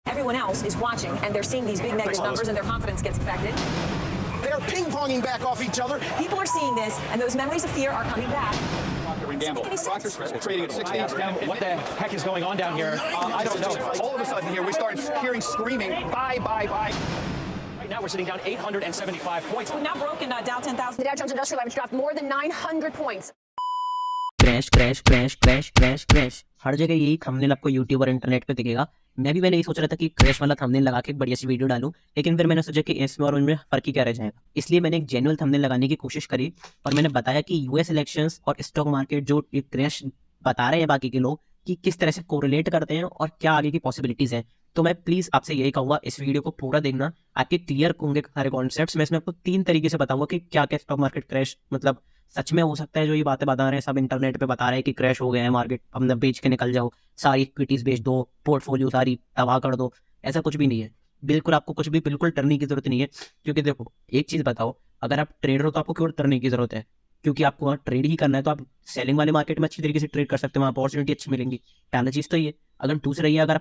everyone else is watching and they're seeing these big negative numbers and their confidence gets affected. They're ping-ponging back off each other. People are seeing this and those memories of fear are coming back. Gamble. Trading at 60. What the heck is going on down here? I don't know. All of a sudden here, we started hearing screaming, buy, buy, buy. Right now we're sitting down 875 points. We've now broken Dow 10,000. The Dow Jones Industrial Average dropped more than 900 points. Crash crash crash crash crash crash हर जगह यही thumbnail आपको YouTube और internet पे दिखेगा। मैंने यही सोच रहा था कि क्रैश वाला थंबनेल लगा के एक बढ़िया सी वीडियो डालूं, लेकिन फिर मैंने सोचा कि इसमें और उनमें फर्क ही क्या रह जाएगा। इसलिए मैंने एक जेन्युइन थंबनेल लगाने की कोशिश करी और मैंने बताया कि यूएस इलेक्शंस और स्टॉक मार्केट जो क्रैश बता रहे हैं बाकी के लोग कि किस तरह से कोरिलेट करते हैं और क्या आगे की पॉसिबिलिटीज हैं। तो मैं प्लीज आपसे यही कहूंगा, इस वीडियो को पूरा देखना, आपके क्लियर होंगे सारे कॉन्सेप्ट्स। मैं इसमें आपको 3 तरीके से बताऊंगा कि क्या क्या स्टॉक मार्केट क्रैश मतलब सच में हो सकता है। जो ये बातें बता रहे हैं सब इंटरनेट पे बता रहे हैं कि क्रैश हो गया है मार्केट, अपना बेच के निकल जाओ, सारी इक्विटीज बेच दो, पोर्टफोलियो सारी तबाह कर दो, ऐसा कुछ भी नहीं है। बिल्कुल आपको कुछ भी बिल्कुल डरने की जरूरत नहीं है। क्योंकि देखो एक चीज बताओ, अगर आप ट्रेडर हो तो आपको क्यों डरने की जरूरत है? क्योंकि आपको वहाँ ट्रेड ही करना है, तो आप सेलिंग वाले मार्केट में अच्छी तरीके से ट्रेड कर सकते हो, वहाँ अपॉर्चुनिटी अच्छी मिलेंगी। पहला चीज तो ये। अगर दूसरा ये, अगर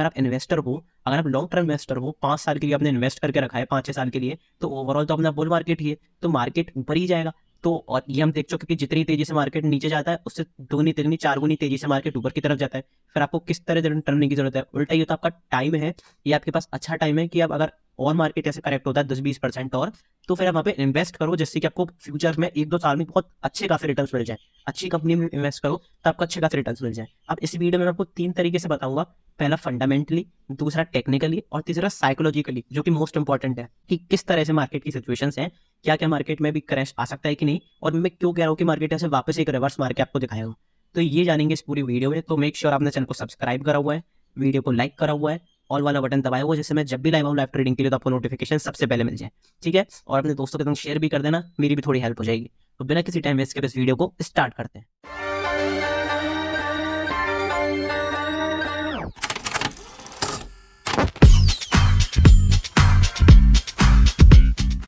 आप इन्वेस्टर हो, अगर आप लॉन्ग टर्म इन्वेस्टर हो, 5 साल के लिए आपने इन्वेस्ट करके रखा है, 5-6 साल के लिए, तो ओवरऑल तो अपना बुल मार्केट ही है, तो मार्केट ऊपर ही जाएगा। तो और ये हम देख चुके कि जितनी तेजी से मार्केट नीचे जाता है उससे 2 3 4 गुनी तेजी से मार्केट ऊपर की तरफ जाता है। फिर आपको किस तरह टर्न की जरूरत है? उल्टा ये तो आपका टाइम है, ये आपके पास अच्छा टाइम है कि आप अगर और मार्केट ऐसे करेक्ट होता है 10-20% और, तो फिर आप वहाँ पे इन्वेस्ट करो, जिससे कि आपको फ्यूचर में 1-2 साल में बहुत अच्छे खासे रिटर्न्स मिल जाए। अच्छी कंपनी में इन्वेस्ट करो तो आपको अच्छे खासे रिटर्न्स मिल जाए। अब इस वीडियो में मैं आपको 3 तरीके से बताऊंगा। पहला फंडामेंटली, दूसरा टेक्निकली और तीसरा साइकोलॉजिकली, जो कि मोस्ट इंपॉर्टेंट है कि किस तरह से मार्केट की सिचुएशंस हैं, क्या क्या मार्केट में भी क्रैश आ सकता है कि नहीं, और मैं क्यों कह रहा हूँ कि मार्केट ऐसे वापस एक रिवर्स मार के आपको दिखाएगा। तो ये जानेंगे इस पूरी वीडियो में। तो मेक श्योर आपने चैनल को सब्सक्राइब करा हुआ है, वीडियो को लाइक करा हुआ है, ऑल वाला बटन दबाया हुआ है, जिससे मैं जब भी लाइव आऊँ लाइव ट्रेडिंग के लिए तो आपको नोटिफिकेशन सबसे पहले मिल जाए। ठीक है, और अपने दोस्तों के साथ शेयर भी कर देना, मेरी भी थोड़ी हेल्प हो जाएगी। तो बिना किसी टाइम वेस्ट के इस वीडियो को स्टार्ट करते हैं।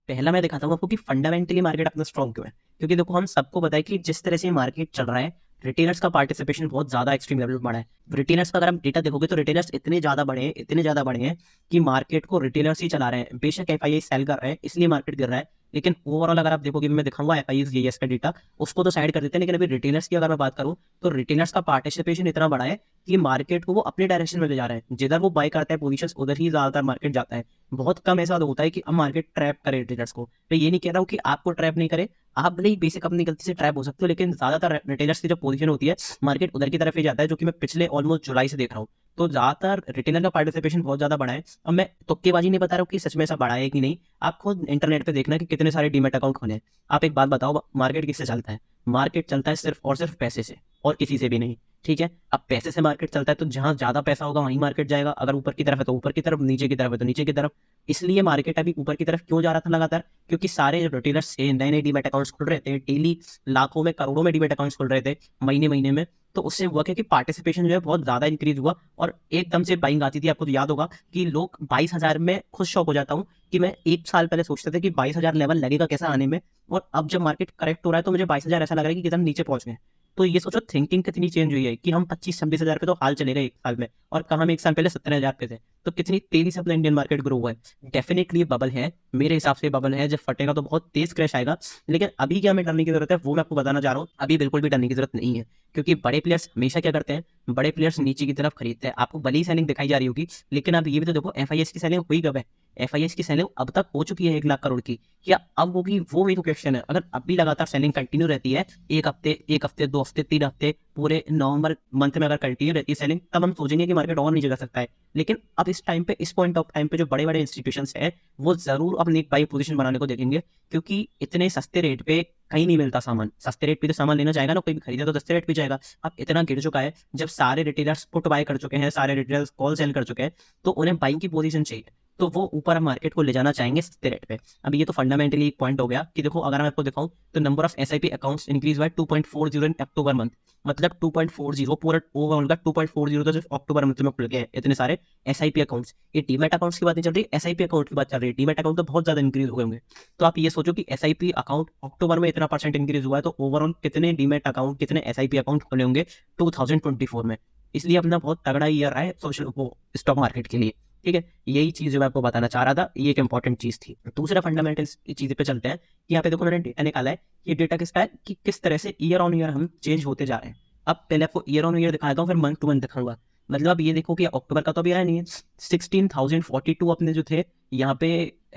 पहला मैं दिखाता हूँ आपको कि फंडामेंटली मार्केट अपना स्ट्रॉन्ग क्यों है। क्योंकि देखो हम सबको पता है कि जिस तरह से मार्केट चल रहा है, रिटेलर्स का पार्टिसिपेशन बहुत ज्यादा एक्सट्रीम लेवल पर बढ़ा है। रिटेलर्स का अगर आप डेटा देखोगे तो रिटेलर्स इतने ज्यादा बढ़े हैं कि मार्केट को रिटेलर्स ही चला रहे हैं। बेशक एफआईआई सेल कर रहे हैं इसलिए मार्केट गिर रहा है, लेकिन ओवरऑल अगर आप देखोगे, मैं दिखाऊंगा एफआईआई का डेटा, उसको तो साइड कर देते हैं। लेकिन अभी रिटेलर्स की अगर मैं बात करूं तो रिटेलर्स का पार्टिसिपेशन इतना बड़ा है कि मार्केट को वो अपने डायरेक्शन में ले जा रहे हैं। जिधर वो बाय करता है पोजीशंस, उधर ही ज्यादातर मार्केट जाता है। बहुत कम ऐसा होता है कि अब मार्केट ट्रैप करे रिटेलर्स को। मैं ये नहीं कह रहा हूँ कि आपको ट्रैप नहीं करे, आप भले ही बेसिक अपनी गलती से ट्रैप हो सकते हो, लेकिन ज्यादातर रिटेलर्स की जो पोजीशन होती है मार्केट उधर की तरफ ही जाता है, जो कि मैं पिछले ऑलमोस्ट जुलाई से देख रहा हूँ। तो ज्यादातर रिटेलर का पार्टिसिपेशन बहुत ज्यादा बड़ा है। अब मैं तुक्केबाजी नहीं बता रहा हूँ कि सच में ऐसा बड़ा है कि नहीं, आप खुद इंटरनेट पे देखना कि कितने सारे डीमैट अकाउंट खोले हैं। आप एक बात बताओ, मार्केट किससे चलता है? मार्केट चलता है सिर्फ और सिर्फ पैसे से, और किसी से भी नहीं। ठीक है, अब पैसे से मार्केट चलता है तो जहां ज्यादा पैसा होगा वहीं मार्केट जाएगा। अगर ऊपर की तरफ है तो ऊपर की तरफ, नीचे की तरफ है तो नीचे की तरफ। इसलिए मार्केट अभी ऊपर की तरफ क्यों जा रहा था लगातार? क्योंकि सारे रिटेलर्स नए नए डीमैट अकाउंट्स खुल रहे थे, डेली लाखों में करोड़ों में डीमैट अकाउंट्स खुल रहे थे महीने में। तो उससे हुआ क्या कि पार्टिसिपेशन जो है बहुत ज्यादा इंक्रीज हुआ और एकदम से बाइंग आती थी। आपको तो याद होगा कि लोग 22,000 में खुद शॉक हो जाता हूँ कि मैं 1 साल पहले सोचते थे कि 22,000 लेवल लगेगा कैसा आने में, और अब जब मार्केट करेक्ट हो रहा है तो मुझे 22,000 ऐसा लग रहा है कि कितना नीचे पहुंच गए। तो ये सोचो थिंकिंग कितनी चेंज हुई है कि हम 25-26 हज़ार पे तो हाल चले गए 1 साल में, और कहाँ हम 1 साल पहले 17,000 पे थे। तो कितनी तेजी से अपना इंडियन मार्केट ग्रो हुआ है। डेफिनेटली बबल है, मेरे हिसाब से बबल है। जब फटेगा तो बहुत तेज क्रैश आएगा, लेकिन अभी क्या हमें डरने की जरूरत है वो मैं आपको बताना चाह रहा हूँ। अभी बिल्कुल भी डरने की जरूरत नहीं है, क्योंकि बड़े प्लेयर्स हमेशा क्या करते हैं, बड़े प्लेयर्स नीचे की तरफ खरीदते हैं। आपको बड़ी सेलिंग दिखाई जा रही होगी, लेकिन अब ये भी तो देखो एफआईएस की सेलिंग हुई कब है? एफआईएस की सेलिंग अब तक हो चुकी है 1 लाख करोड़ की, क्या अब होगी? वो भी तो क्वेश्चन है। अगर अब भी लगातार सेलिंग कंटिन्यू रहती है, 1 हफ्ते 2 हफ्ते 3 हफ्ते, पूरे नवंबर मंथ में अगर कंटिन्यू रहती है सेलिंग, तब हम सोचेंगे कि मार्केट और नीचे जा सकता है। लेकिन अब इस टाइम पे, इस पॉइंट ऑफ टाइम पे जो बड़े बड़े इंस्टीट्यूशंस है वो जरूर अपनी एक बाई पोजीशन बनाने को देखेंगे, क्योंकि इतने सस्ते रेट पे कहीं नहीं मिलता सामान। सस्ते रेट पे तो सामान लेना जाएगा ना, कोई भी खरीदे तो सस्ते रेट पे जाएगा। अब इतना गिर चुका है, जब सारे रिटेलर्स पुट बाय कर चुके हैं, सारे रिटेलर्स कॉल सेल कर चुके हैं, तो उन्हें बाइंग की पोजीशन चाहिए, तो वो ऊपर मार्केट को ले जाना चाहेंगे सस्ते रेट पे। अब ये तो फंडामेंटली एक पॉइंट हो गया कि देखो, अगर मैं आपको दिखाऊं तो number of SIP accounts increase हुआ है 2.40 इन अक्टूबर मंथ। मतलब 2.40 पूरा ओवरऑल का 2.40 तो सिर्फ अक्टूबर मंथ में खुल गए इतने सारे एसआईपी अकाउंट्स। ये डीमैट अकाउंट्स की बात नहीं चल रही, एसआईपी अकाउंट की बात चल रही है। डीमैट अकाउंट तो बहुत ज्यादा इंक्रीज हो गए होंगे। तो आप ये सोचो कि एसआईपी अकाउंट अक्टूबर में इतना % इंक्रीज हुआ है, तो ओवरऑल कितने डीमैट अकाउंट, कितने एसआईपी अकाउंट खुले होंगे 2024 में। इसलिए अपना बहुत तगड़ा ईयर रहा है सोशल स्टॉक मार्केट के लिए। ठीक है, यही चीज जो मैं आपको बताना चाह रहा था, ये एक इंपॉर्टेंट चीज थी। दूसरा फंडामेंटल चीज पे चलते हैं। यहाँ पे देखो मैंने डेटा निकाला है। ये डेटा किसका है कि किस तरह से ईयर ऑन ईयर हम चेंज होते जा रहे हैं। अब पहले आपको ईयर ऑन ईयर दिखाता हूँ, फिर मंथ टू मंथ दिखाऊंगा। मतलब अब ये देखो कि अक्टूबर का तो अभी आया नहीं है। 16,042 अपने जो थे यहाँ पे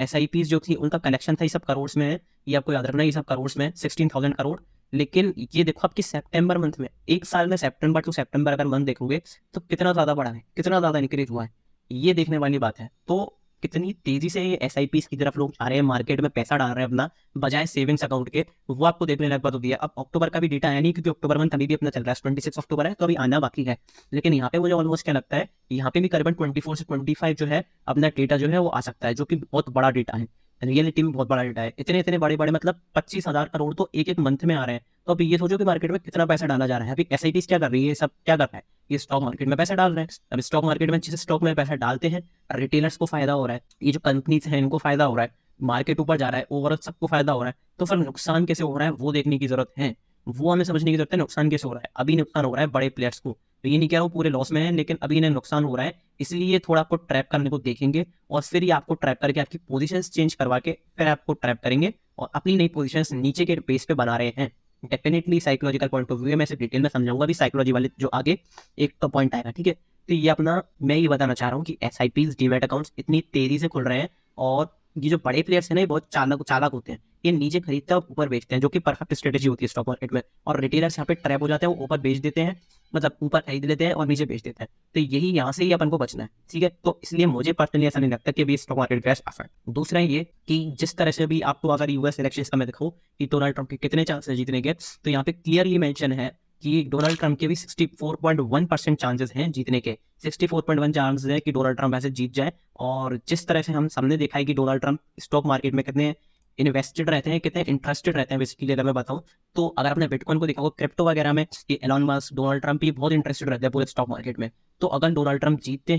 SIPs जो थी उनका कलेक्शन था, ये सब करोड़ में है, ये आपको याद रखना, ये सब करोड़ में है, 16,000 करोड़। लेकिन ये देखो आपकी सितंबर मंथ में, एक साल में सितंबर टू सितंबर अगर मंथ देखोगे तो कितना ज्यादा बढ़ा है, कितना ज्यादा इंक्रीज हुआ है, ये देखने वाली बात है। तो कितनी तेजी से ये SIPs की तरफ लोग आ रहे हैं, मार्केट में पैसा डाल रहे हैं अपना बजाय सेविंग्स अकाउंट के, वो आपको देखने लायक बात होती है। अब अक्टूबर का भी डेटा आया नहीं, क्योंकि अक्टूबर मंथ अभी भी अपना चल रहा है, 26 अक्टूबर है, तो अभी आना बाकी है। लेकिन यहाँ पे मुझे ऑलमोस्ट क्या लगता है, यहाँ पे भी करीबन 24 से 25 जो है अपना डेटा जो है वो आ सकता है, जो कि बहुत बड़ा डेटा है, रियलिटी में बहुत बड़ा डेटा है। इतने इतने बड़े बड़े मतलब 25,000 करोड़ तो एक एक मंथ में आ रहे हैं। तो अब ये सोचो कि मार्केट में कितना पैसा डाला जा रहा है। अभी SIPs क्या कर रही है, सब क्या कर रहा है, ये स्टॉक मार्केट में पैसा डाल रहे हैं। अब स्टॉक मार्केट में जिस स्टॉक में पैसा डालते हैं, रिटेलर्स को फायदा हो रहा है, ये जो कंपनीज हैं इनको फायदा हो रहा है, मार्केट ऊपर जा रहा है, ओवरऑल सबको फायदा हो रहा है। तो फिर नुकसान कैसे हो रहा है वो देखने की जरूरत है, वो हमें समझने की जरूरत है। नुकसान कैसे हो रहा है, अभी नुकसान हो रहा है बड़े प्लेयर्स को, तो ये नहीं कह रहा हूँ पूरे लॉस में है, लेकिन अभी इन्हें नुकसान हो रहा है, इसलिए थोड़ा आपको ट्रैप करने को देखेंगे, और फिर ये आपको ट्रैप करके आपकी पोजीशंस चेंज करवा के फिर आपको ट्रैप करेंगे और अपनी नई पोजीशंस नीचे के बेस पे बना रहे हैं। Definitely psychological point of view मैं इसे डिटेल में समझाऊंगा अभी, साइकोलॉजी वाले जो आगे एक तो पॉइंट आएगा, ठीक है। तो ये अपना मैं ये बताना चाह रहा हूँ कि SIPs डीमैट अकाउंट्स इतनी तेजी से खुल रहे हैं, और ये जो बड़े प्लेयर्स हैं ना, ये बहुत चालाक होते हैं। ये नीचे खरीदते हैं और ऊपर बेचते हैं, जो कि परफेक्ट स्ट्रेटेजी होती है स्टॉक मार्केट में। और रिटेलर्स यहाँ पे ट्रैप हो जाते हैं, वो ऊपर बेच देते हैं, मतलब ऊपर खरीद लेते हैं और नीचे बेच देते हैं। तो यही यहाँ से ही अपन को बचना है, ठीक है। तो इसलिए मुझे पर्सनली ऐसा नहीं लगता कि अभी स्टॉक मार्केट क्रैश आ सकता है। दूसरा ये कि जिस तरह से भी आपको अगर US इलेक्शन का मैं देखो कि डोनाल्ड ट्रंप के कितने चांस है जीतने के, तो यहाँ पे क्लियरली मेंशन है कि डोनाल्ड ट्रंप के भी 64.1% चांसेस हैं जीतने के। 64.1 चांसेस है कि डोनाल्ड ट्रंप ऐसे जीत जाए। और जिस तरह से हम सामने देखा है कि डोनाल्ड ट्रंप स्टॉक मार्केट में कितने इन्वेस्टेड रहते हैं, कितने इंटरेस्टेड रहते हैं, बेसिकली अगर मैं बताऊं तो अगर आपने बिटकॉइन को देखा हो, क्रिप्टो वगैरह में, ये एलॉन मस्क, डोनाल्ड ट्रंप भी बहुत इंटरेस्टेड रहते हैं पूरे स्टॉक मार्केट में। तो अगर डोनाल्ड ट्रंप जीतते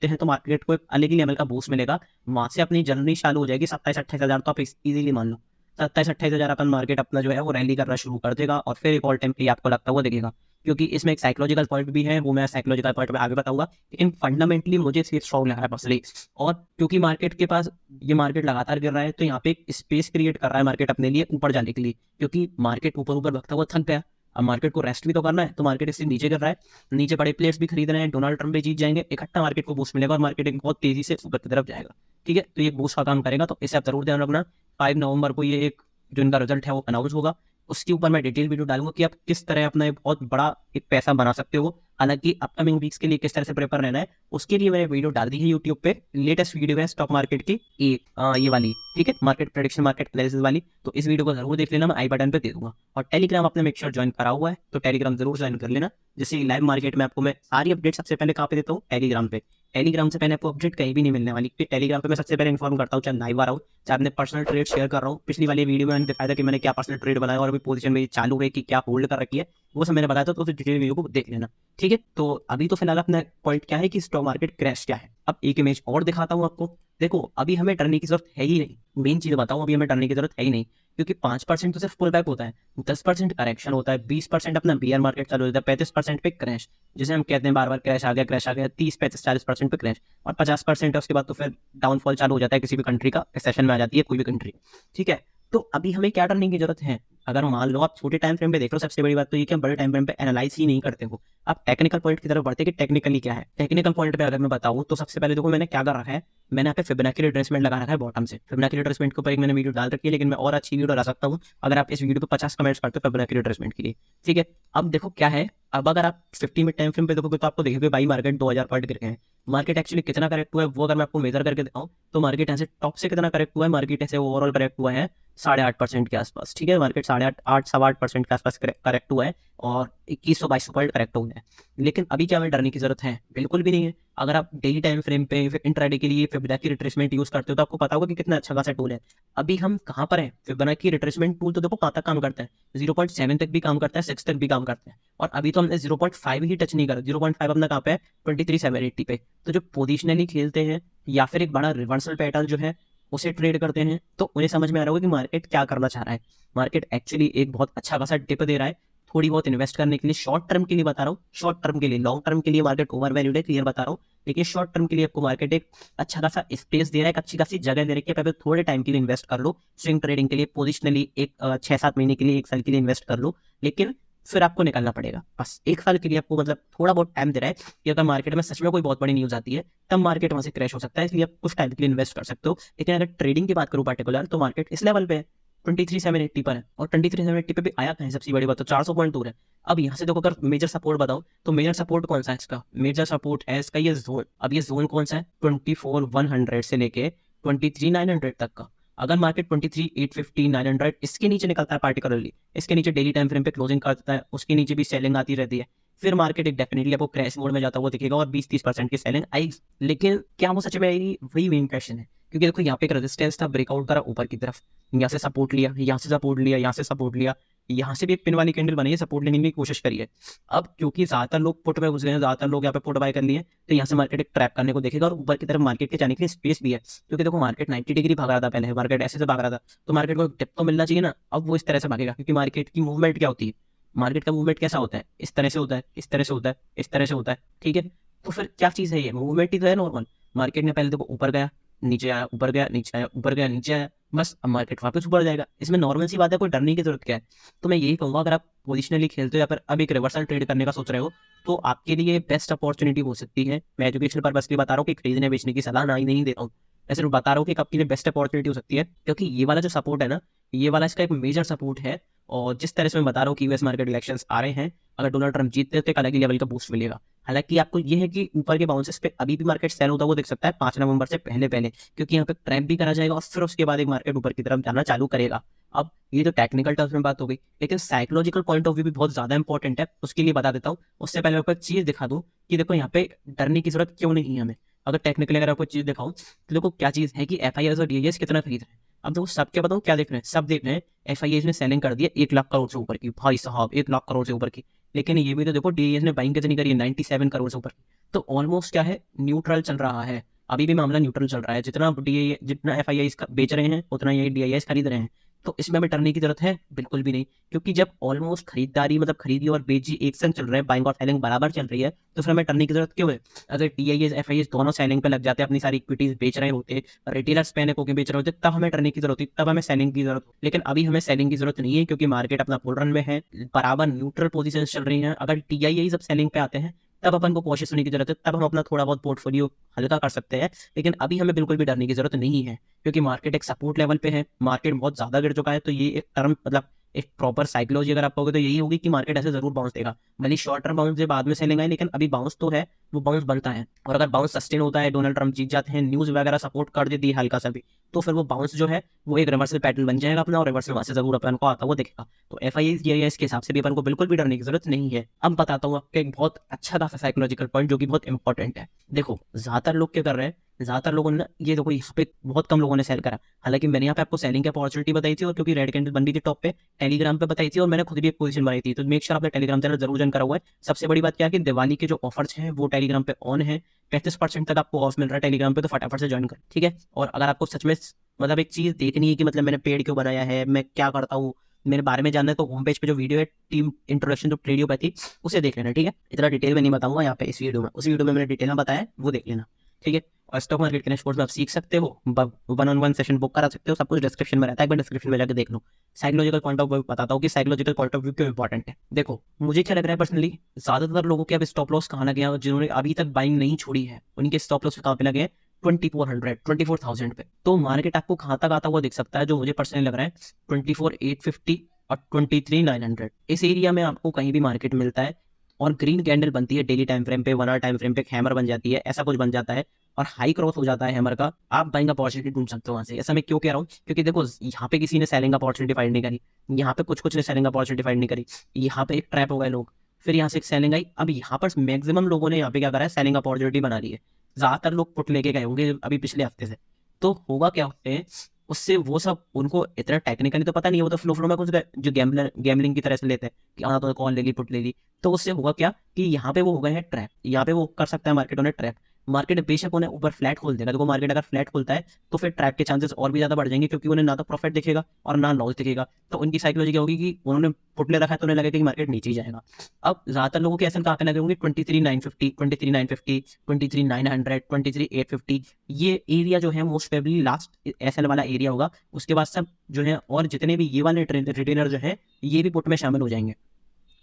हैं तो मार्केट को एक अलग ही लेवल का बूस्ट मिलेगा, वहां से अपनी जर्नी चालू हो जाएगी। 27-28 हज़ार तो आप इजीली मान लो, 27-28 हज़ार अपन मार्केट अपना जो है वो रैली करना शुरू कर देगा, और फिर एक ऑल टाइम पे आपको लगता हुआ दिखेगा। क्योंकि इसमें एक साइकोलॉजिकल पॉइंट भी है, वो मैं साइकोलॉजिकल पॉइंट में आगे बताऊंगा, लेकिन फंडामेंटली मुझे स्ट्रॉन्ग लग रहा है पर्सनली। और क्योंकि मार्केट के पास ये मार्केट लगातार गिर रहा है, तो यहाँ पे एक स्पेस क्रिएट कर रहा है मार्केट अपने लिए ऊपर जाने के लिए, क्योंकि मार्केट ऊपर भगता हुआ थक गया। अब मार्केट को रेस्ट भी तो करना है, तो मार्केट इससे नीचे गिर रहा है, नीचे बड़े प्लेयर्स भी खरीद रहे हैं, डोनाल्ड ट्रंप भी जीत जाएंगे, इकट्ठा मार्केट को बूस्ट मिलेगा और मार्केट एक बहुत तेजी से ऊपर की तरफ जाएगा, ठीक है। तो ये बूस्ट का काम करेगा, तो इसे आप जरूर ध्यान रखना। 5 नवंबर को ये एक जो इनका रिजल्ट है वो अनाउंस होगा, उसके ऊपर मैं डिटेल वीडियो डालूंगा कि आप किस तरह अपना एक बहुत बड़ा एक पैसा बना सकते हो। हालांकि अपकमिंग वीक्स के लिए किस तरह से प्रिपेयर रहना है, उसके लिए मैंने वीडियो डाल दी है यूट्यूब पे, लेटेस्ट वीडियो है स्टॉक मार्केट की ये वाली, ठीक है, मार्केट प्रेडिक्शन, मार्केट एनालिसिस वाली। तो इस वीडियो को जरूर देख लेना, मैं आई बटन पे दे दूंगा। और टेलीग्राम आपने मेक श्योर ज्वाइन करा हुआ है, तो टेलीग्राम जरूर ज्वाइन कर लेना। जैसे लाइव मार्केट में आपको मैं सारी अपडेट सबसे पहले कहाँ पे देता हूँ, टेलीग्राम पे। टेलीग्राम से पहले आपको अपडेट कहीं भी नहीं मिलने वाली, क्योंकि टेलीग्राम पे मैं सबसे पहले इन्फॉर्म करता हूँ, चाहे लाइव आ रहा हूँ, चाहे अपने पर्सनल ट्रेड शेयर कर रहा हूँ। पिछली वाली वीडियो में मैंने दिखाया था कि मैंने क्या पर्सनल ट्रेड बनाया और अभी पोजीशन में चालू है कि क्या होल्ड कर रखी है, वो सब मैंने बताया था, तो उस डिटेल वीडियो को देख लेना, ठीक है। तो अभी तो फिलहाल अपना पॉइंट क्या है कि स्टॉक मार्केट क्रैश क्या है। अब एक इमेज और दिखाता हूँ आपको। देखो अभी हमें डरने की जरूरत है ही नहीं, मेन चीज बताऊँ, अभी हमें डरने की जरूरत है ही नहीं, क्योंकि 5% तो सिर्फ पुल बैक होता है, 10% करेक्शन होता है, 20% अपना बियर मार्केट चालू होता है, 35% पे क्रैश, जिसे हम कहते हैं बार बार क्रैश आ गया, 30, 35, 40% पे क्रैश, और 50% है उसके बाद तो फिर डाउनफॉल चालू हो जाता है किसी भी कंट्री का, सेशन में आ जाती है कोई भी कंट्री, ठीक है। तो अभी हमें क्या डरने की जरूरत है। अगर मान लो आप छोटे टाइम फ्रेम पे देख लो, सबसे बड़ी बात तो ये कि हम बड़े टाइम फ्रेम पे एनालाइज ही नहीं करते हो, आप टेक्निकल पॉइंट की तरफ बढ़ते कि टेक्निकली क्या है। टेक्निकल पॉइंट पे अगर मैं बताऊं तो सबसे पहले देखो मैंने क्या कर रखा है, मैंने यहाँ पे फिबोनाची रिट्रेसमेंट लगा रखा है बॉटम से। फिबोनाची रिट्रेसमेंट के ऊपर एक मैंने वीडियो डाल रखी है, लेकिन मैं और अच्छी वीडियो ला सकता हूँ अगर आप इस वीडियो पे 50 कमेंट्स करते हो फिबोनाची रिट्रेसमेंट के लिए, ठीक है। अब देखो क्या है, अब अगर आप 50 मिनट टाइम फ्रेम पे देखोगे तो आपको देखोगे भाई मार्केट 2000 पॉइंट गिर गए हैं। मार्केट एक्चुअली कितना करेक्ट हुआ है वो अगर मैं आपको मेजर करके दिखाऊं तो मार्केट ऐसे टॉप से कितना करेक्ट हुआ है, मार्केट ऐसे ओवरऑल करेक्ट हुआ है 8.5% के आसपास, ठीक है। मार्केट 8.5-8.25% के आसपास करेक्ट हुआ है और 2100-2200 पॉइंट करेक्ट हुआ है। लेकिन अभी क्या हमें डरने की जरूरत है, बिल्कुल भी नहीं है। अगर आप डेली टाइम फ्रेम पे इंट्राडे के लिए फिबोनाची रिट्रेसमेंट यूज करते हो तो आपको पता होगा कि कितना अच्छा खासा टूल है। अभी हम कहाँ पर हैं, फिबोनाची रिट्रेसमेंट टूल तो देखो कहाँ तक काम करता है, 0.7 तक भी काम करता है, 6 तक भी काम करता है, और अभी तो हमने 0.5 ही टच नहीं करा। 0.5 अपना कहाँ पे है, 23,780 पे। तो जो पोजिशनली खेलते हैं या फिर एक बड़ा रिवर्सल पैटर्न जो है उसे ट्रेड करते हैं, तो उन्हें समझ में आ रहा होगा कि मार्केट क्या करना चाह रहा है। मार्केट एक्चुअली एक बहुत अच्छा खासा डिप दे रहा है, थोड़ी बहुत इन्वेस्ट करने के लिए, शॉर्ट टर्म के लिए बता रहा हूँ, शॉर्ट टर्म के लिए, लॉन्ग टर्म के लिए मार्केट ओवर वैल्यूड है, क्लियर बता रहा हूँ, लेकिन शॉर्ट टर्म के लिए आपको मार्केट एक अच्छा खासा स्पेस दे रहा है, एक अच्छी खासी जगह दे रही है कि आप थोड़े टाइम के लिए इन्वेस्ट कर लो, स्विंग ट्रेडिंग के लिए पोजिशनली एक 6-7 महीने के लिए, 1 साल के लिए इन्वेस्ट कर लो, लेकिन फिर आपको निकलना पड़ेगा। बस 1 साल के लिए आपको मतलब थोड़ा बहुत टाइम दे रहा है कि अगर मार्केट में सच में कोई बहुत बड़ी न्यूज आती है तब मार्केट वहां से क्रैश हो सकता है, इसलिए आप कुछ टाइम के लिए इन्वेस्ट कर सकते हो। लेकिन अगर ट्रेडिंग की बात करूं पर्टिकुलर, तो मार्केट इस लेवल पे है 23,780 पर है, और 23,780 पे भी आया है सबसे बड़ी बात तो 400 पॉइंट दूर है। अब यहाँ से देखो अगर मेजर सपोर्ट बताऊं तो मेजर सपोर्ट कौन सा है इसका, मेजर सपोर्ट है इसका ये जोन। अब ये जोन कौन सा है, 24,100 से लेके 23,900 तक का। अगर मार्केट 23,850, 900 इसके नीचे निकलता है पार्टिकुलरली, इसके नीचे डेली टाइम फ्रेम पे क्लोजिंग करता है, उसके नीचे भी सेलिंग आती रहती है, फिर मार्केट एक डेफिनेटली आपको क्रैश मोड में जाता हुआ दिखेगा और 20-30% की सेलिंग आई। लेकिन क्या वो सच में आई, वही मेन क्वेश्चन है, क्योंकि देखो यहाँ पे एक रेजिस्टेंस था, ब्रेकआउट करा ऊपर की तरफ, यहाँ से सपोर्ट लिया, यहाँ से सपोर्ट लिया, यहाँ से सपोर्ट लिया, यहाँ से भी एक पिन वाली कैंडल बनी है, सपोर्ट लेने की कोशिश करिए। अब क्योंकि ज्यादातर लोग पुट में घुस गए हैं, ज्यादातर लोग यहाँ पे पुट बाय कर लिए, तो यहाँ से मार्केट एक ट्रैप करने को देखेगा और ऊपर की तरफ मार्केट के जाने के लिए स्पेस भी है, क्योंकि देखो मार्केट 90 डिग्री भाग रहा था पहले, मार्केट ऐसे से भाग रहा था, तो मार्केट को टिप तो मिलना चाहिए ना। अब वो इस तरह से भागेगा, क्योंकि मार्केट की मूवमेंट क्या होती है, मार्केट का मूवमेंट कैसा होता है, इस तरह से होता है, इस तरह से होता है, इस तरह से होता है, ठीक है। तो फिर क्या चीज है ये, मूवमेंट ही तो है नॉर्मल। मार्केट ने पहले देखो ऊपर गया, नीचे आया, ऊपर गया, नीचे आया, ऊपर गया, नीचे आया, बस अब मार्केट वापस ऊपर जाएगा। इसमें नॉर्मल सी बात है, कोई डरने की जरूरत क्या है। तो मैं यही कहूंगा, अगर आप पोजिशनली खेलते हो या फिर अब एक रिवर्सल ट्रेड करने का सोच रहे हो, तो आपके लिए बेस्ट अपॉर्चुनिटी हो सकती है। मैं एजुकेशनल पर्पस के लिए बता रहा हूँ कि खरीदने बेचने की सलाह नहीं दे रहा हूँ, मैं सिर्फ बता रहा हूँ कि आपके लिए बेस्ट अपॉर्चुनिटी हो सकती है, क्योंकि ये वाला जो सपोर्ट है ना, ये वाला इसका एक मेजर सपोर्ट है। और जिस तरह से मैं बता रहा हूँ कि यूएस मार्केट इलेक्शंस आ रहे हैं, अगर डोनाल्ड ट्रंप जीतते हैं तो एक अलग ही लेवल का बूस्ट मिलेगा। हालांकि आपको ये है कि ऊपर के बाउंसेस पे अभी भी मार्केट सेल होता हुआ दिख सकता है 5 नवंबर से पहले, क्योंकि यहाँ पे ट्रैप भी करा जाएगा और फिर उसके बाद एक मार्केट ऊपर की तरफ जाना चालू करेगा। अब ये तो टेक्निकल टर्म्स में बात हो गई, लेकिन साइकोलॉजिकल पॉइंट ऑफ व्यू भी बहुत ज्यादा इंपॉर्टेंट है, उसके लिए बता देता हूँ। उससे पहले आपको एक चीज दिखा दूं कि देखो यहाँ पे डरने की जरूरत क्यों नहीं है हमें। अगर टेक्निकली अगर आपको चीज दिखाऊं तो देखो क्या चीज है कि एफआईआईज और डीआईएस कितना खरीद रहे हैं। अब देखो सब क्या बताऊं क्या देख रहे हैं, सब देख रहे हैं एफआईआईज ने सेलिंग कर दी है 1 लाख करोड़ से ऊपर की, भाई साहब 1 लाख करोड़ से ऊपर की। लेकिन ये भी तो देखो डीआईएस ने बाइंग कितनी करी है, 97 करोड़ से ऊपर की। तो ऑलमोस्ट क्या है, न्यूट्रल चल रहा है, अभी भी मामला न्यूट्रल चल रहा है। जितना एफआईआईज बेच रहे हैं उतना ये डीआईएस खरीद रहे हैं। तो इसमें हमें डरने की जरूरत है बिल्कुल भी नहीं, क्योंकि जब ऑलमोस्ट खरीदारी मतलब खरीदी और बेची एक संग चल रहे हैं, बाइंग और सेलिंग बराबर चल रही है, तो फिर हमें डरने की जरूरत क्यों है। अगर डीआईएस एफआईएस दोनों सेलिंग पे लग जाते, अपनी सारी इक्विटीज बेच रहे होते, रिटेलर्स पैनिक होकर बेच रहे होते, तब हमें डरने की जरूरत होती, तब हमें सेलिंग की जरूरत। लेकिन अभी हमें सेलिंग की जरूरत नहीं है, क्योंकि मार्केट अपना बुल रन में है, बराबर न्यूट्रल पोजीशन चल रही है। अगर टीआईआई जब सेलिंग पे आते हैं तब अपन को कॉशियस होने की जरूरत है, तब हम अपना थोड़ा बहुत पोर्टफोलियो हल्का कर सकते हैं। लेकिन अभी हमें बिल्कुल भी डरने की जरूरत नहीं है, क्योंकि मार्केट एक सपोर्ट लेवल पे है, मार्केट बहुत ज्यादा गिर चुका है। तो ये एक टर्म मतलब एक प्रॉपर साइकोलॉजी अगर आप कहोगे तो यही होगी कि मार्केट ऐसे जरूर बाउंस देगा। भले शॉर्ट टर्म बाउंस बाद में सेलिंग आए, लेकिन अभी बाउंस तो है, वो बाउंस बनता है। और अगर बाउंस सस्टेन होता है, डोनाल्ड ट्रंप जीत जाते हैं, न्यूज वगैरह सपोर्ट कर देती है हल्का सा भी, तो फिर वो बाउंस जो है वो एक रिवर्सल पैटर्न बन जाएगा अपना, और रिवर्सल वहां से जरूर अपन को आता हुआ दिखेगा। तो एफआईआईज के हिसाब से भी अपन को बिल्कुल भी डरने की जरूरत नहीं है। अब बताता हूँ आपको एक बहुत अच्छा खासा साइकोलॉजिकल पॉइंट जो कि बहुत इंपॉर्टेंट है। देखो ज्यादातर लोग क्या कर रहे हैं, ज्यादातर लोगों ने ना, ये देखो यहाँ पे बहुत कम लोगों ने सेल करा। हालांकि मैंने यहाँ पे आपको सेलिंग की अपॉर्चुनिटी बताई थी, और क्योंकि रेड कैंडल बन रही थी टॉप पे, टेलीग्राम पे बताई थी, और मैंने खुद भी एक पोजीशन बनाई थी। तो मेक श्योर आपने टेलीग्राम चैनल जरूर ज्वाइन करा हुआ है। सबसे बड़ी बात क्या है कि दिवाली के जो ऑफर्स हैं वो टेलीग्राम पे ऑन है, 35% तक आपको ऑफ मिल रहा है टेलीग्राम पे, तो फटाफट से ज्वाइन कर, ठीक है। और अगर आपको सच में मतलब एक चीज देखनी है कि मतलब मैंने पेड क्यों बनाया है, मैं क्या करता हूँ, मेरे बारे में जानना है, तो होम पेज पे जो वीडियो है टीम इंट्रोडक्शन जो ट्रेडियो पे थी उसे देख लेना, ठीक है। इतना डिटेल में नहीं बताऊंगा यहाँ पे इस वीडियो में, उस वीडियो में मैंने डिटेल में बताया, वो देख लेना, ठीक है। और स्टॉक मार्केट के नेक्स्ट में आप सीख सकते हो, 1-on-1 सेशन बुक करा सकते हो, सब कुछ डिस्क्रिप्शन में रहता है, एक बार डिस्क्रिप्शन में जाकर देख लो। साइकोलॉजिकल पॉइंट ऑफ व्यू बताता हूँ कि साइकोलॉजिकल पॉइंट ऑफ व्यू क्यों इंपॉर्टेंट है। देखो मुझे क्या लग रहा है पर्सनली, ज्यादातर लोगों के अब स्टॉप लॉस कहाँ लगे हैं, जिन्होंने अभी तक बाइंग नहीं छोड़ी है, उनके स्टॉप लॉस कहाँ पे लगे हैं, 2400 पे। तो मार्केट आपको कहाँ तक आता हुआ दिख सकता है, जो मुझे पर्सनली लग रहा है 24,850 और 23,900 इस एरिया में आपको कहीं भी मार्केट मिलता है, और ग्रीन कैंडल बनती है डेली टाइम फ्रेम पे, 1 आवर टाइम फ्रेम पे हैमर बन जाती है, ऐसा कुछ बन जाता है, और हाई क्रॉस हो जाता है हैमर का, आप बाइंग अपॉर्चुनिटी ढूंढ सकते हो वहां से। ऐसा मैं क्यों कह रहा हूँ, क्योंकि देखो यहाँ पे किसी ने सेलिंग अपॉर्चुनिटी फाइंड नहीं करी, यहाँ पे कुछ ने सेलिंग अपॉर्चुनिटी फाइंड नहीं करी, यहाँ पे एक ट्रैप हो गए लोग, फिर यहाँ से एक सेलिंग आई। अब यहाँ पर मैक्सिमम लोगों ने यहाँ पे क्या करा है, सेलिंग अपॉर्चुनिटी बना ली है। ज्यादातर लोग पुट लेके गए होंगे अभी पिछले हफ्ते से, तो होगा क्या होते हैं उससे, वो सब उनको इतना टेक्निकली तो पता नहीं है, वो तो फ्लो में कुछ जो गैम्बलिंग की तरह से लेते हैं कि हाँ तो कॉल ले ली पुट ले ली, तो उससे होगा क्या कि यहाँ पे वो हो गए हैं ट्रैप, यहाँ पे वो कर सकता है मार्केट उन्हें ट्रैप। मार्केट बेशक उन्हें ऊपर फ्लैट खोल देगा। देखो मार्केट अगर फ्लैट खोलता है तो फिर ट्रैप के चांसेस और भी ज्यादा बढ़ जाएंगे, क्योंकि उन्हें ना तो प्रॉफिट दिखेगा और ना लॉस दिखेगा। तो उनकी साइकोलॉजी क्या होगी कि उन्होंने पुट ले रखा है तो उन्हें लगेगा कि मार्केट नीचे ही जाएगा। अब ज्यादातर लोगों के एसएल कहाँ पे लगे होंगे, 23,950, 23,950, 23,900, 23,850। ये एरिया जो है मोस्ट प्रोबेबली लास्ट एसएल वाला एरिया होगा। उसके बाद सब जो है और जितने भी ये वाले रिटेलर जो है ये भी पुट में शामिल हो जाएंगे।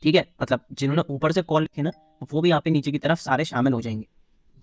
ठीक है, मतलब जिन्होंने ऊपर से कॉल किए ना वो भी यहाँ पे नीचे की तरफ सारे शामिल हो जाएंगे।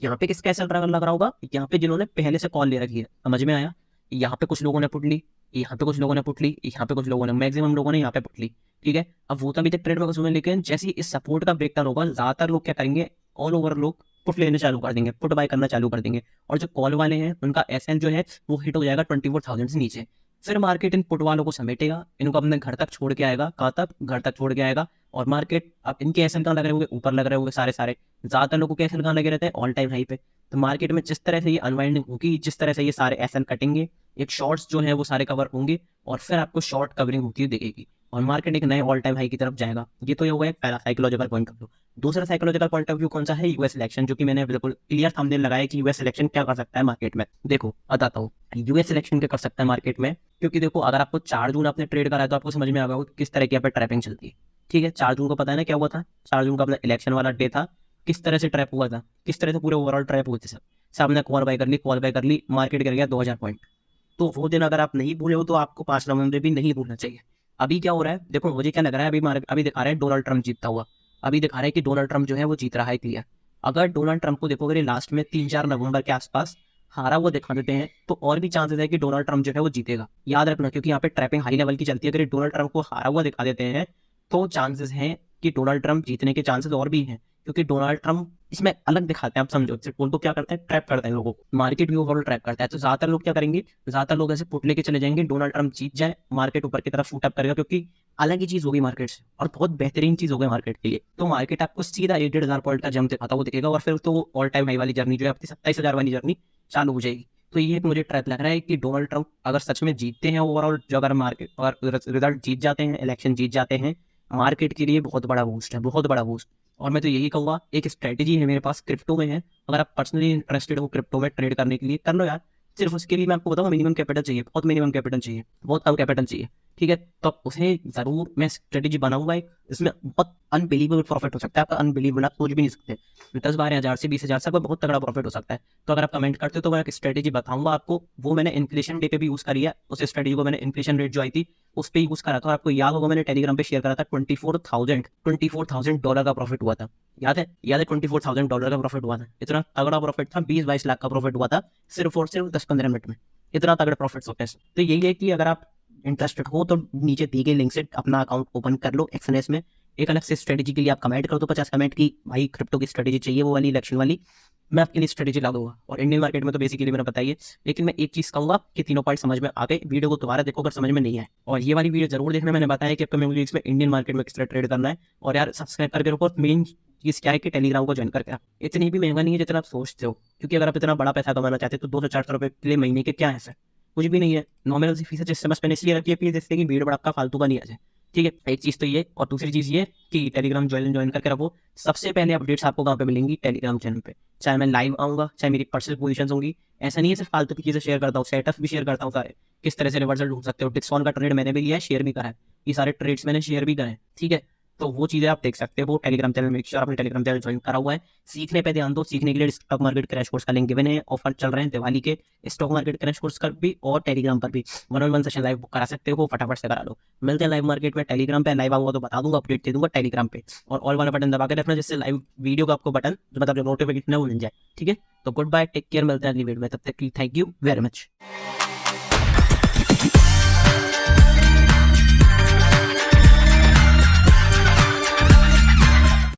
यहाँ पे किसका एसएल लग रहा होगा, यहाँ पे जिन्होंने पहले से कॉल ले रखी है। समझ में आया? यहाँ पे कुछ लोगों ने पुट ली, यहाँ पे कुछ लोगों ने पुट ली, यहाँ पे कुछ लोगों ने, मैक्सिमम लोगों ने यहाँ पे पुट ली। ठीक है, अब वो तभी तक ट्रेड में कुछ में, लेकिन जैसे ही इस सपोर्ट का ब्रेकडाउन होगा ज्यादातर लोग क्या करेंगे, ऑल ओवर लोग पुट लेने चालू कर देंगे, पुट बाय करना चालू कर देंगे। और जो कॉल वाले हैं उनका एसएल जो है वो हिट हो जाएगा 24,000 से नीचे। फिर मार्केट इन पुट वालों को समेटेगा, इनको अपने घर तक छोड़ के आएगा। कहाँ तक? घर तक छोड़ के आएगा। और मार्केट अब इनके एसएल कहाँ लग रहे होंगे, ऊपर लग रहे होंगे सारे। ज्यादातर लोगों के एसएल कहाँ लगे रहते हैं, ऑल टाइम हाई पे। तो मार्केट में जिस तरह से ये अनवाइंडिंग होगी, जिस तरह से ये सारे एसएल कटेंगे, एक शॉर्ट्स जो है वो सारे कवर होंगे और फिर आपको शॉर्ट कवरिंग होती हुई दिखेगी और मार्केट एक नए ऑल टाइम हाई की तरफ जाएगा। ये तो ये हुआ एक पहला साइकोलॉजिकल पॉइंट ऑफ व्यू। दूसरा साइकोलॉजिकल पॉइंट ऑफ व्यू कौन सा है, यूएस इलेक्शन, जो कि मैंने बिल्कुल क्लियर थंबनेल लगाया कि यूएस इलेक्शन क्या कर सकता है मार्केट में। देखो बताता हूँ यूएस इलेक्शन क्या कर सकता है मार्केट में, क्योंकि देखो अगर आपको 4 जून आपने ट्रेड करा है तो आपको समझ में आ गया किस तरह की यहाँ पे ट्रैपिंग चलती है। ठीक है, 4 जून को पता है ना क्या हुआ था, 4 जून का अपना इलेक्शन वाला डे था। किस तरह से ट्रैप हुआ था, किस तरह से पूरे ओवरऑल ट्रैप हुए थे सब ने कॉल बाय कर ली, मार्केट गिर गया 2000 पॉइंट। तो वो दिन अगर आप नहीं भूले हो तो आपको 5 नवंबर भी नहीं भूलना चाहिए। अभी क्या हो रहा है देखो, मुझे क्या लग रहा है, अभी दिखा रहा है डोनाल्ड ट्रंप जीतता हुआ। अभी दिखा रहा है कि डोनाल्ड ट्रंप जो है वो जीत रहा है क्लियर। अगर डोनाल्ड ट्रंप को देखोगे लास्ट में 3-4 नवंबर के आसपास हारा हुआ दिखा देते हैं तो और भी चांसेस है कि डोनाल्ड ट्रंप जो है वो जीतेगा। याद रखना, क्योंकि यहाँ पे ट्रैपिंग हाई लेवल की चलती है। अगर डोनाल्ड ट्रंप को हारा हुआ दिखा देते हैं तो चांसेस हैं कि डोनाल्ड ट्रंप जीतने के चांसेस और भी हैं, क्योंकि डोनाल्ड ट्रंप इसमें अलग दिखाते हैं। आप समझो, उनको क्या करते हैं, ट्रैप करते हैं लोगों को, मार्केट भी ओवरऑल ट्रैप करता है। तो ज्यादातर लोग क्या करेंगे, ज्यादातर लोग ऐसे पुट लेके चले जाएंगे, डोनाल्ड ट्रंप जीत जाए, मार्केट ऊपर की तरफ शूट अप करेगा, क्योंकि अलग ही चीज होगी मार्केट से और बहुत बेहतरीन चीज होगी मार्केट के लिए। तो मार्केट आपको सीधा 1,500 पॉइंट का जंप दिखाता हुआ दिखेगा और फिर तो ऑल टाइम हाई वाली जर्नी जो है आपकी 27,000 वाली जर्नी चालू हो जाएगी। तो ये मुझे ट्रैप लग रहा है कि डोनाल्ड ट्रंप अगर सच में जीतते हैं ओवरऑल, जो अगर मार्केट और रिजल्ट जीत जाते हैं, इलेक्शन जीत जाते हैं, मार्केट के लिए बहुत बड़ा बूस्ट है, बहुत बड़ा बूस्ट। और मैं तो यही कहूँगा, एक स्ट्रेटेजी है मेरे पास क्रिप्टो में है, अगर आप पर्सनली इंटरेस्टेड हो क्रिप्टो में ट्रेड करने के लिए कर लो यार। सिर्फ उसके लिए मैं आपको बताऊँ मिनिमम कैपिटल चाहिए, बहुत मिनिमम कैपिटल चाहिए, बहुत कम कैपिटल चाहिए। ठीक है, तो उसे जरूर मैं स्ट्रेटेजी बनाऊंगा, इसमें बहुत अनबिलीवेबल प्रॉफिट हो सकता है आपका, अनबिलीवेबल आप सोच भी नहीं सकते। 10-12 हज़ार से 20,000 से बहुत तगड़ा प्रॉफिट हो सकता है। तो अगर आप कमेंट करते हो तो मैं एक स्ट्रेटेजी बताऊंगा आपको, वो मैंने इन्फ्लेशन डे पे भी यूज करी है। उस स्ट्रेटेजी को मैंने इन्फ्लेशन रेट जो आई थी उस पर यूज करा था। आपको याद होगा मैंने टेलीग्राम पे शेयर करा था, $24,000 का प्रॉफिट हुआ था। याद है $24,000 का प्रॉफिट हुआ था। इतना तगड़ा प्रॉफिट था, 20-22 लाख का प्रॉफिट हुआ था सिर्फ और सिर्फ 10-15 मिनट में। इतना तगड़ा प्रॉफिट होता है। तो यही है कि अगर आप इंटरेस्टेड हो तो नीचे दी गई लिंक से अपना अकाउंट ओपन कर लो एक्सएनएस में। एक अलग से स्ट्रेटेजी के लिए आप कमेंट कर दो 50 कमेंट की भाई क्रिप्टो की स्ट्रेटेजी चाहिए, वो वाली इलेक्शन वाली, मैं आपके लिए स्ट्रेटेजी ला दूंगा। और इंडियन मार्केट में तो बेसिकली मैंने बताइए, लेकिन मैं एक चीज कहूंगा कि तीनों पॉइंट समझ में आ गए। वीडियो को दोबारा देखो अगर समझ में नहीं आए, और ये वाली वीडियो जरूर देखना। मैंने बताया कि अपकमिंग वीडियोस में इंडियन मार्केट में किस तरह ट्रेड करना है। और यार सब्सक्राइब करके रखो। मेन चीज क्या है कि टेलीग्राम को ज्वाइन करके इतनी भी महंगा नहीं है जितना आप सोचते हो, क्योंकि अगर आप इतना बड़ा पैसा कमाना चाहते हो तो 200-400 रुपए के लिए महीने के क्या है सर, कुछ भी नहीं है। नॉमिनल सी फीस है, जिससे बस मैंने इसलिए रखी है प्लीज, जिससे कि भीड़ भड़का फालतू का नहीं आ जाए। ठीक है, एक चीज तो ये, और दूसरी चीज ये कि टेलीग्राम ज्वाइन करके रखो। सबसे पहले अपडेट्स आपको कहाँ पे मिलेंगी, टेलीग्राम चैनल पे। चाहे मैं लाइव आऊंगा, चाहे मेरी पर्सनल पोजीशंस होंगी, ऐसा नहीं है सिर्फ फालतू की चीजें शेयर करता हूँ, सेटअप भी शेयर करता हूँ सारे, किस तरह से रिवर्सल ढूंढ सकते हो। डिस्कॉन का ट्रेड मैंने भी लिया है, शेयर भी करा है, ये सारे ट्रेड्स मैंने शेयर भी करे हैं। ठीक है, तो वो चीजें आप देख सकते हो टेलीग्राम चैनल में। अपने टेलीग्राम चैनल ज्वाइन करा हुआ है, सीखने पे ध्यान दो। सीखने के लिए स्टॉक मार्केट क्रैश कोर्स का लिंक गिवन है, ऑफर चल रहे हैं दिवाली के, स्टॉक मार्केट क्रैश कोर्स का भी और टेलीग्राम पर भी 1-on-1 सेशन लाइव बुक करा सकते हो, फटाफट से करा लो। मिलते हैं लाइव मार्केट में, टेलीग्राम पे लाइव आऊंगा तो बता दूंगा, अपडेट दे दूंगा टेलीग्राम पे। और ऑल वाला बटन दबा के रखना, जिससे लाइव वीडियो का आपको बटन मतलब जो नोटिफिकेशन है वो मिल जाए। ठीक है, तो गुड बाय, टेक केयर, मिलते हैं अगली वीडियो में, तब तक के लिए थैंक यू वेरी मच।